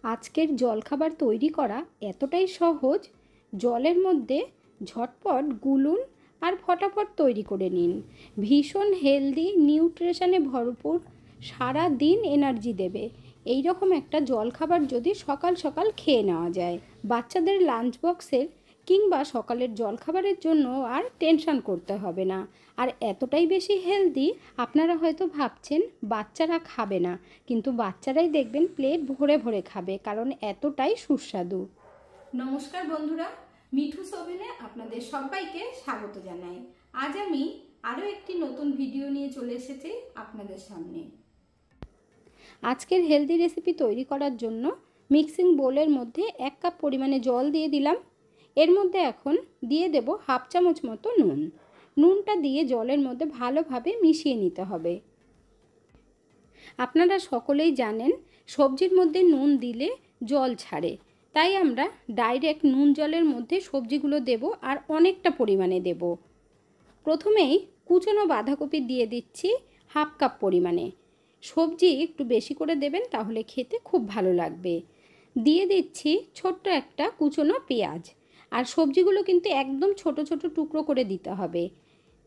আজকের জলখাবার তৈরি করা এতটাই সহজ, জলের মধ্যে ঝটপট গুলুন আর ফটাফট তৈরি করে নিন। ভীষণ হেলদি, নিউট্রিশনে ভরপুর, সারা দিন এনার্জি দেবে এই রকম একটা জলখাবার যদি সকাল সকাল খেয়ে নেওয়া যায়, বাচ্চাদের লাঞ্চ বক্সের কিংবা সকালের জলখাবারের জন্য আর টেনশন করতে হবে না। আর এতটাই বেশি হেলদি, আপনারা হয়তো ভাবছেন বাচ্চারা খাবে না, কিন্তু বাচ্চারাই দেখবেন প্লেট ভরে ভরে খাবে, কারণ এতটাই সুস্বাদু। নমস্কার বন্ধুরা, মিঠুস ওভেনে আপনাদের সবাইকে স্বাগত জানাই। আজ আমি আরও একটি নতুন ভিডিও নিয়ে চলে এসেছি আপনাদের সামনে। আজকের হেলদি রেসিপি তৈরি করার জন্য মিক্সিং বোলের মধ্যে 1 কাপ পরিমাণে জল দিয়ে দিলাম। এর মধ্যে এখন দিয়ে দেব হাফ চামচ মতো নুন। নুনটা দিয়ে জলের মধ্যে ভালোভাবে মিশিয়ে নিতে হবে। আপনারা সকলেই জানেন সবজির মধ্যে নুন দিলে জল ছাড়ে, তাই আমরা ডাইরেক্ট নুন জলের মধ্যে সবজিগুলো দেব আর অনেকটা পরিমাণে দেব। প্রথমেই কুচনো বাঁধাকপি দিয়ে দিচ্ছি হাফ কাপ পরিমাণে। সবজি একটু বেশি করে দেবেন, তাহলে খেতে খুব ভালো লাগবে। দিয়ে দিচ্ছি ছোট্ট একটা কুচনো পেঁয়াজ, আর সবজিগুলো কিন্তু একদম ছোট ছোট টুকরো করে দিতে হবে।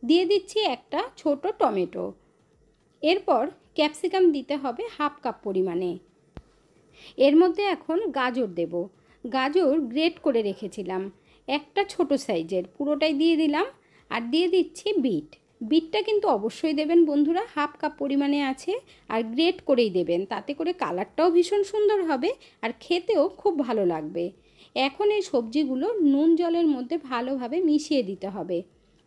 দিয়ে দিচ্ছি একটা ছোট টমেটো। এরপর ক্যাপসিকাম দিতে হবে হাফ কাপ পরিমাণে। এর মধ্যে এখন গাজর দেব। গাজর গ্রেট করে রেখেছিলাম, একটা ছোট সাইজের, পুরোটাই দিয়ে দিলাম। আর দিয়ে দিচ্ছি বিট। বিটটা কিন্তু অবশ্যই দেবেন বন্ধুরা, হাফ কাপ পরিমাণে আছে, আর গ্রেট করেই দেবেন, তাতে করে কালারটাও ভীষণ সুন্দর হবে আর খেতেও খুব ভালো লাগবে। এখন এই সবজিগুলো নুন জলের মধ্যে ভালোভাবে মিশিয়ে দিতে হবে।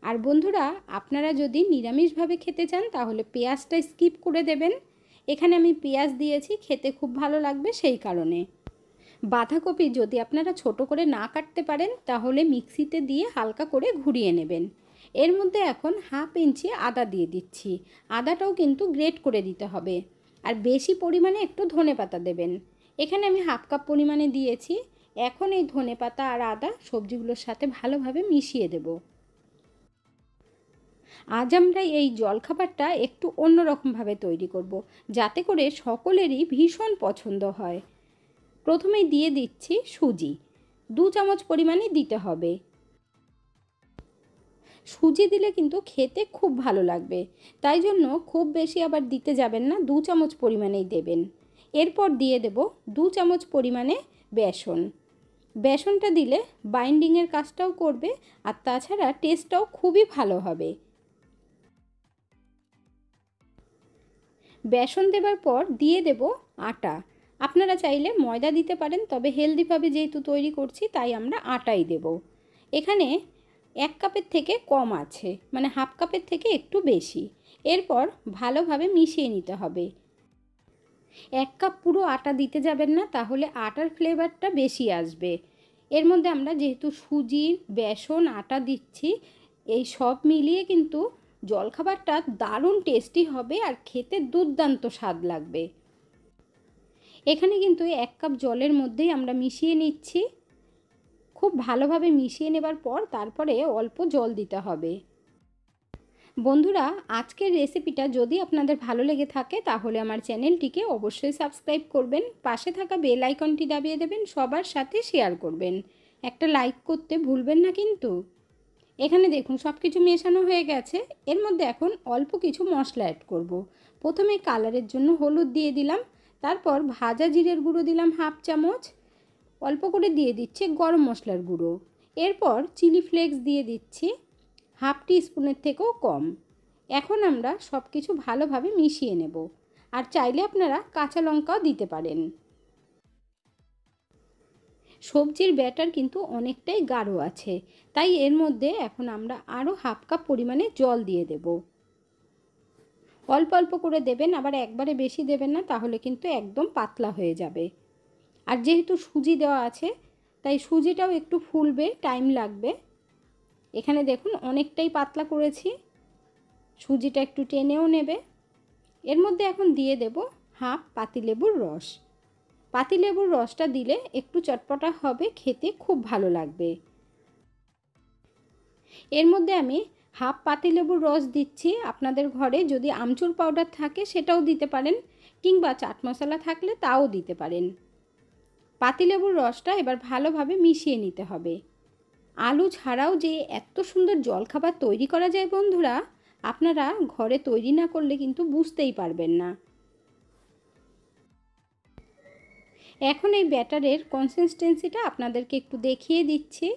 আর বন্ধুরা, আপনারা যদি নিরামিষভাবে খেতে চান তাহলে পেঁয়াজটা স্কিপ করে দেবেন। এখানে আমি পেঁয়াজ দিয়েছি, খেতে খুব ভালো লাগবে সেই কারণে। বাঁধাকপি যদি আপনারা ছোট করে না কাটতে পারেন তাহলে মিক্সিতে দিয়ে হালকা করে ঘুরিয়ে নেবেন। এর মধ্যে এখন হাফ ইঞ্চি আদা দিয়ে দিচ্ছি। আদাটাও কিন্তু গ্রেট করে দিতে হবে। আর বেশি পরিমাণে একটু ধনেপাতা দেবেন। এখানে আমি হাফ কাপ পরিমাণে দিয়েছি। এখন এই ধনেপাতা আর আদা সবজিগুলোর সাথে ভালোভাবে মিশিয়ে দেব। আজ আমরা এই জলখাবারটা একটু অন্যরকমভাবে তৈরি করব, যাতে করে সকলেরই ভীষণ পছন্দ হয়। প্রথমেই দিয়ে দিচ্ছি সুজি। 2 চামচ পরিমাণে দিতে হবে। সুজি দিলে কিন্তু খেতে খুব ভালো লাগবে, তাই জন্য খুব বেশি আবার দিতে যাবেন না, 2 চামচ পরিমাণেই দেবেন। এরপর দিয়ে দেব 2 চামচ পরিমাণে বেসন। বেসনটা দিলে বাইন্ডিংয়ের কাজটাও করবে, আর তাছাড়া টেস্টটাও খুবই ভালো হবে। বেসন দেবার পর দিয়ে দেব আটা। আপনারা চাইলে ময়দা দিতে পারেন, তবে হেলদিভাবে যেহেতু তৈরি করছি তাই আমরা আটাই দেব। এখানে 1 কাপের থেকে কম আছে, মানে হাফ কাপের থেকে একটু বেশি। এরপর ভালোভাবে মিশিয়ে নিতে হবে। 1 কাপ পুরো আটা দিতে যাবেন না, তাহলে আটার ফ্লেভারটা বেশি আসবে। এর মধ্যে আমরা যেহেতু সুজি, বেসন, আটা দিচ্ছি, এই সব মিলিয়ে কিন্তু জলখাবারটা দারুণ টেস্টি হবে আর খেতে দুর্দান্ত স্বাদ লাগবে। এখানে কিন্তু 1 কাপ জলের মধ্যেই আমরা মিশিয়ে নিচ্ছি। খুব ভালোভাবে মিশিয়ে নেবার পর তারপরে অল্প জল দিতে হবে। বন্ধুরা, আজকের রেসিপিটা যদি আপনাদের ভালো লেগে থাকে তাহলে আমার চ্যানেলটিকে অবশ্যই সাবস্ক্রাইব করবেন, পাশে থাকা বেল আইকনটি দাবিয়ে দেবেন, সবার সাথে শেয়ার করবেন, একটা লাইক করতে ভুলবেন না কিন্তু। এখানে দেখুন সব কিছু মেশানো হয়ে গেছে। এর মধ্যে এখন অল্প কিছু মশলা অ্যাড করব। প্রথমে কালারের জন্য হলুদ দিয়ে দিলাম, তারপর ভাজা জিরের গুঁড়ো দিলাম হাফ চামচ, অল্প করে দিয়ে দিচ্ছি গরম মশলার গুঁড়ো। এরপর চিলি ফ্লেক্স দিয়ে দিচ্ছি হাফ টিস্পুনের থেকেও কম। এখন আমরা সব কিছু ভালোভাবে মিশিয়ে নেব, আর চাইলে আপনারা কাঁচা লঙ্কাও দিতে পারেন। সবজির ব্যাটার কিন্তু অনেকটাই গাঢ় আছে, তাই এর মধ্যে এখন আমরা আরও হাফ কাপ পরিমাণে জল দিয়ে দেব। অল্প অল্প করে দেবেন, আবার একবারে বেশি দেবেন না, তাহলে কিন্তু একদম পাতলা হয়ে যাবে। আর যেহেতু সুজি দেওয়া আছে তাই সুজিটাও একটু ফুলবে, টাইম লাগবে। এখানে দেখুন অনেকটাই পাতলা করেছি, সুজিটা একটু টেনেও নেবে। এর মধ্যে এখন দিয়ে দেব হাফ পাতিলেবুর রস। পাতিলেবুর রসটা দিলে একটু চটপটা হবে, খেতে খুব ভালো লাগবে। এর মধ্যে আমি হাফ পাতিলেবুর রস দিচ্ছি। আপনাদের ঘরে যদি আমচুর পাউডার থাকে সেটাও দিতে পারেন, কিংবা চাট মশলা থাকলে তাও দিতে পারেন। পাতিলেবুর রসটা এবার ভালোভাবে মিশিয়ে নিতে হবে। আলু ছাড়াও যে এত সুন্দর জলখাবার তৈরি করা যায় বন্ধুরা, আপনারা ঘরে তৈরি না করলে কিন্তু বুঝতেই পারবেন না। এখন এই ব্যাটারের কনসিস্টেন্সিটা আপনাদেরকে একটু দেখিয়ে দিচ্ছি।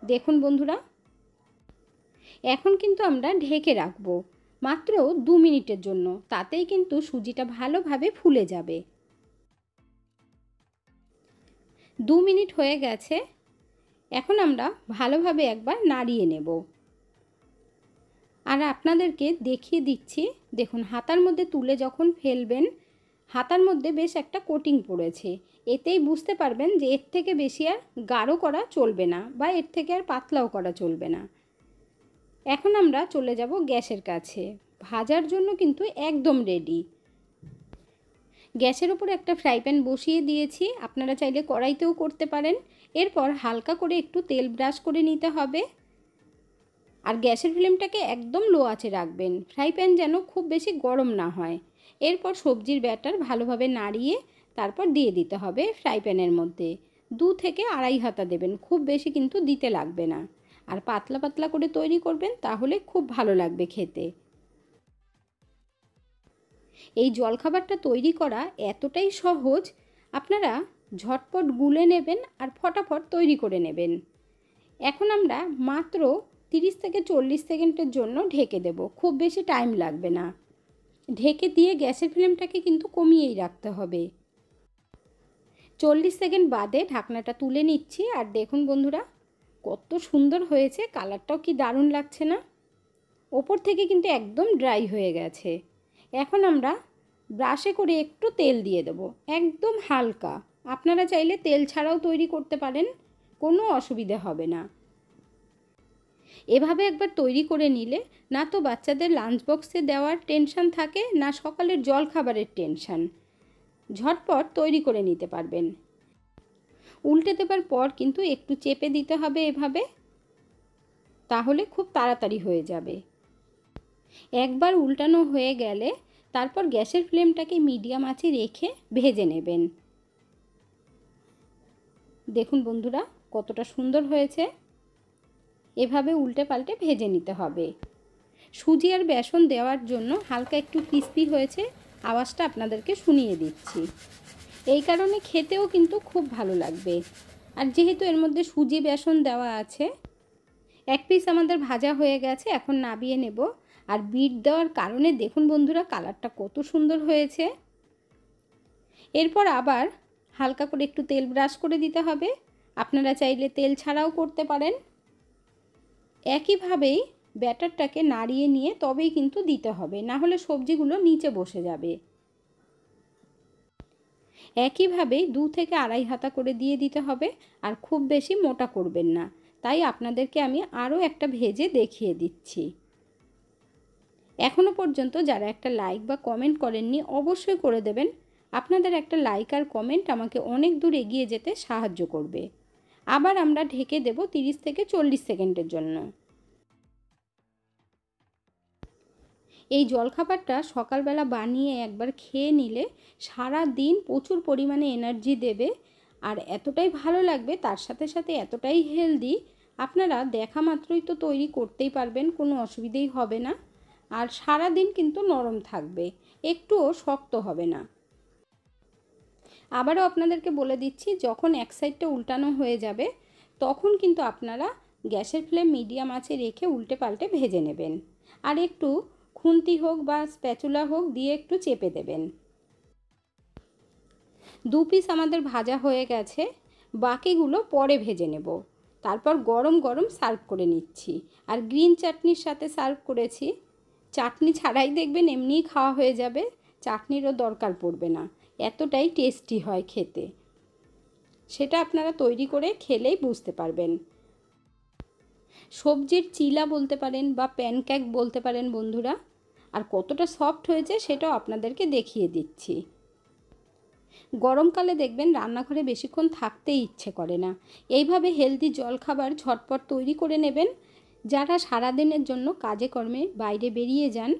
দেখুন বন্ধুরা, এখন কিন্তু আমরা ঢেকে রাখবো মাত্র 2 মিনিটের জন্য, তাতেই কিন্তু সুজিটা ভালোভাবে ফুলে যাবে। 2 মিনিট হয়ে গেছে। এখন আমরা ভালোভাবে একবার নাড়িয়ে নেব। আর আপনাদেরকে দেখিয়ে দিচ্ছি, দেখুন হাতার মধ্যে তুলে যখন ফেলবেন, হাতার মধ্যে বেশ একটা কোটিং পড়েছে। এতেই বুঝতে পারবেন যে এর থেকে বেশি আর গাঢ় করা চলবে না বা এর থেকে আর পাতলাও করা চলবে না। এখন আমরা চলে যাব গ্যাসের কাছে। ভাজার জন্য কিন্তু একদম রেডি। গ্যাসের উপর একটা ফ্রাই প্যান বসিয়ে দিয়েছি, আপনারা চাইলে কড়াইতেও করতে পারেন। এরপর হালকা করে একটু তেল ব্রাশ করে নিতে হবে। আর গ্যাসের ফ্লেমটাকে একদম লো আঁচে রাখবেন, ফ্রাই প্যান যেন খুব বেশি গরম না হয়। এরপর সবজির ব্যাটার ভালোভাবে নাড়িয়ে তারপর দিয়ে দিতে হবে ফ্রাই প্যানের মধ্যে। 2 থেকে আড়াই হাতা দেবেন, খুব বেশি কিন্তু দিতে লাগবে না। আর পাতলা পাতলা করে তৈরি করবেন, তাহলে খুব ভালো লাগবে খেতে। এই জলখাবারটা তৈরি করা এতটাই সহজ, আপনারা ঝটপট গুলে নেবেন আর ফটাফট তৈরি করে নেবেন। এখন আমরা মাত্র 30 থেকে 40 সেকেন্ডের জন্য ঢেকে দেব, খুব বেশি টাইম লাগবে না। ঢেকে দিয়ে গ্যাসের ফ্লেমটাকে কিন্তু কমিয়েই রাখতে হবে। 40 সেকেন্ড বাদে ঢাকনাটা তুলে নিচ্ছি, আর দেখুন বন্ধুরা কত সুন্দর হয়েছে, কালারটাও কি দারুণ লাগছে না। ওপর থেকে কিন্তু একদম ড্রাই হয়ে গেছে। এখন আমরা ব্রাশে করে একটু তেল দিয়ে দেব, একদম হালকা। আপনারা চাইলে তেল ছাড়াও তৈরি করতে পারেন, কোনো অসুবিধে হবে না। এভাবে একবার তৈরি করে নিলে না তো বাচ্চাদের লাঞ্চ বক্সে দেওয়ার টেনশন থাকে, না সকালের জল খাবারের টেনশন। ঝটপট তৈরি করে নিতে পারবেন। উল্টে দেবার পর কিন্তু একটু চেপে দিতে হবে এভাবে, তাহলে খুব তাড়াতাড়ি হয়ে যাবে। একবার উল্টানো হয়ে গেলে তারপর গ্যাসের ফ্লেমটাকে মিডিয়াম আঁচে রেখে ভেজে নেবেন। দেখুন বন্ধুরা কতটা সুন্দর হয়েছে। এভাবে উল্টে পাল্টে ভেজে নিতে হবে। সুজি আর বেসন দেওয়ার জন্য হালকা একটু ক্রিস্পি হয়েছে, আওয়াজটা আপনাদেরকে শুনিয়ে দিচ্ছি। এই কারণে খেতেও কিন্তু খুব ভালো লাগবে। আর যেহেতু এর মধ্যে সুজি বেসন দেওয়া আছে, এক পিস আমাদের ভাজা হয়ে গেছে, এখন নামিয়ে নেব। আর বিট দেওয়ার কারণে দেখুন বন্ধুরা কালারটা কত সুন্দর হয়েছে। এরপর আবার হালকা করে একটু তেল ব্রাশ করে দিতে হবে, আপনারা চাইলে তেল ছাড়াও করতে পারেন। একইভাবেই ব্যাটারটাকে নাড়িয়ে নিয়ে তবেই কিন্তু দিতে হবে, না হলে সবজিগুলো নিচে বসে যাবে। একইভাবেই 2 থেকে আড়াই হাতা করে দিয়ে দিতে হবে, আর খুব বেশি মোটা করবেন না। তাই আপনাদেরকে আমি আরও একটা ভেজে দেখিয়ে দিচ্ছি। এখনও পর্যন্ত যারা একটা লাইক বা কমেন্ট করেননি অবশ্যই করে দেবেন। আপনাদের একটা লাইক আর কমেন্ট আমাকে অনেক দূর এগিয়ে যেতে সাহায্য করবে। আবার আমরা ঢেকে দেব 30 থেকে 40 সেকেন্ডের জন্য। এই জলখাবারটা সকালবেলা বানিয়ে একবার খেয়ে নিলে সারা দিন প্রচুর পরিমাণে এনার্জি দেবে, আর এতটাই ভালো লাগবে, তার সাথে সাথে এতটাই হেলদি, আপনারা দেখা মাত্রই তো তৈরি করতেই পারবেন, কোনো অসুবিধেই হবে না। আর সারা দিন কিন্তু নরম থাকবে, একটুও শক্ত হবে না। আবারও আপনাদেরকে বলে দিচ্ছি, যখন এক সাইডটা উল্টানো হয়ে যাবে তখন কিন্তু আপনারা গ্যাসের ফ্লেম মিডিয়াম আঁচে রেখে উল্টে পাল্টে ভেজে নেবেন। আর একটু খুন্তি হোক বা স্প্যাচুলা হোক দিয়ে একটু চেপে দেবেন। 2 পিস আমাদের ভাজা হয়ে গেছে, বাকিগুলো পরে ভেজে নেব। তারপর গরম গরম সার্ভ করে নিচ্ছি। আর গ্রিন চাটনির সাথে সার্ভ করেছি। চাটনি ছাড়াই দেখবেন এমনিই খাওয়া হয়ে যাবে, চাটনিরও দরকার পড়বে না, এতটাই টেস্টি হয় খেতে। সেটা আপনারা তৈরি করে খেলেই বুঝতে পারবেন। সবজির চিলা বলতে পারেন বা প্যানকেক বলতে পারেন বন্ধুরা। আর কতটা সফট হয়েছে সেটাও আপনাদেরকে দেখিয়ে দিচ্ছি। গরমকালে দেখবেন রান্নাঘরে বেশিক্ষণ থাকতেই ইচ্ছে করে না, এইভাবে হেলদি জলখাবার ঝটপট তৈরি করে নেবেন। যারা সারাদিনের জন্য কাজে কর্মে বাইরে বেরিয়ে যান,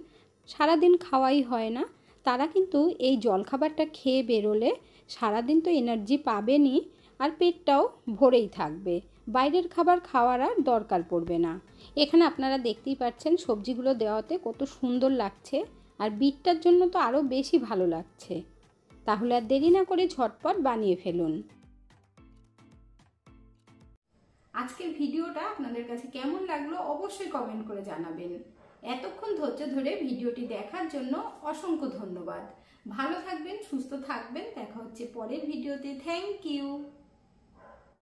সারাদিন খাওয়াই হয় না, তারা কিন্তু এই জলখাবারটা খেয়ে বেরোলে সারাদিন তো এনার্জি পাবেনই, আর পেটটাও ভরেই থাকবে। বাইরের খাবার খাওয়ার আর দরকার পড়বে না। এখানে আপনারা দেখতেই পাচ্ছেন সবজিগুলো দেওয়াতে কত সুন্দর লাগছে, আর বিটটার জন্য তো আরও বেশি ভালো লাগছে। তাহলে আর দেরি না করে ঝটপট বানিয়ে ফেলুন। আজকের ভিডিওটা আপনাদের কাছে কেমন লাগলো অবশ্যই কমেন্ট করে জানাবেন। এতক্ষণ ধৈর্য ধরে ভিডিওটি দেখার জন্য অসংখ্য ধন্যবাদ। ভালো থাকবেন, সুস্থ থাকবেন। দেখা হচ্ছে পরের ভিডিওতে। Thank you.